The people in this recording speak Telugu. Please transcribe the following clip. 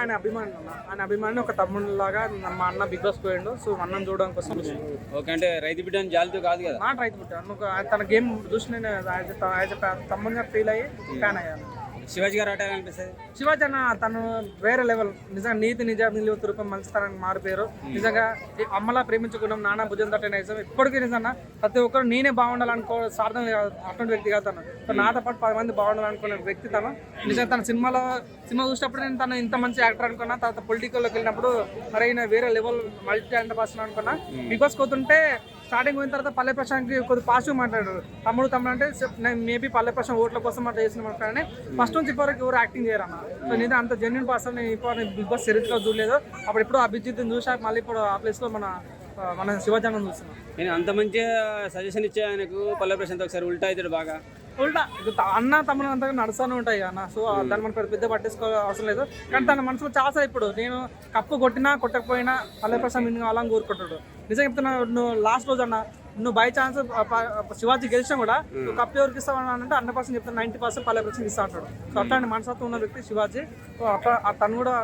ఆయన అభిమాని అన్న. ఆయన అభిమాని ఒక తమ్ముడు లాగా మా అన్న బిగ్ బాస్ పోయిండు. సో అన్నం చూడడం కోసం ఓకే, అంటే రైతు బిడ్డ అని జాలితో కాదు కదా. మాట రైతు పుట్టాను నువ్వు తన గేమ్ చూసి నేను తమ్ముడిగా ఫీల్ అయ్యి ఫ్యాన్ అయ్యాను. శివాజీ గారు ఆట అనిపిస్తుంది. శివాజీ అన్న తను వేరే లెవెల్, నిజంగా నీతి నిజాలు రూపం మంచితనానికి మారిపోయారు. నిజంగా అమ్మలా ప్రేమించుకున్నాం, నాన్న భుజం తట్టిన ఇష్టం ఇప్పటికీ నిజంగా ప్రతి ఒక్కరు నేనే బాగుండాలనుకో స్వార్థం అటువంటి వ్యక్తి కాదు తను. నాతో పాటు 10 మంది బాగుండాలనుకునే వ్యక్తి తను. నిజంగా తన సినిమా చూసినప్పుడు నేను తను ఇంత మంచి యాక్టర్ అనుకున్నా. తర్వాత పొలిటికల్లోకి వెళ్ళినప్పుడు మరి ఈయన వేరే లెవెల్ మల్టీ టాలెంట్ పర్సన్ అనుకున్నా. బిగ్ బాస్ పోతుంటే స్టార్టింగ్ పోయిన తర్వాత పల్లె ప్రశాంత్కి కొద్దిగా పాజిటివ్ మాట్లాడారు. తమ్ముడు అంటే నేను మేబీ పల్లె ప్రశాంత్ ఓట్ల కోసం అట్లా చేసిన మాట్లాడే ఫస్ట్ నుంచి ఇప్పటివరకు ఎవరు యాక్టింగ్ చేయరన్న. సో నేను అంత జెన్యున్ పర్సన్. నేను ఇప్పుడు బిగ్ బాస్ చరిత్రలో చూడలేదు. అప్పుడు ఇప్పుడు అభిజిత్ని చూసా, మళ్ళీ ఇప్పుడు ఆ ప్లేస్లో మన శివాజీ చూస్తున్నాం. నేను అంత మంచిగా సజెషన్ ఇచ్చే ఆయనకు పల్లె ప్రశాంత్ ఒకసారి ఉల్టా అవుతాడు బాగా. ఉల్టా అన్న తమ్ముడు అంతగా నడుస్తూనే ఉంటాయి అన్న. సో దాన్ని మనం పెద్ద పట్టేసుకోవాల్సిన అవసరం లేదు. కానీ తన మనసులో చాలా ఇప్పుడు నేను కప్పు కొట్టినా కొట్టకపోయినా పల్లె ప్రశాంత్ విన్ కావాలని కోరుకుంటాడు. నిజంగా చెప్తున్నా, నువ్వు లాస్ట్ రోజు అన్న నువ్వు బై ఛాన్స్ శివాజీ గెలిచినా కూడా నువ్వు కప్పు ఎవరికి ఇస్తావు అంటే 100% చెప్తాను, 90% పల్లె ప్రశాంత్ ఇస్తా అంటాడు. సో అట్లాంటి మనస్తత్వం ఉన్న వ్యక్తి శివాజీ. సో అట్లా తను కూడా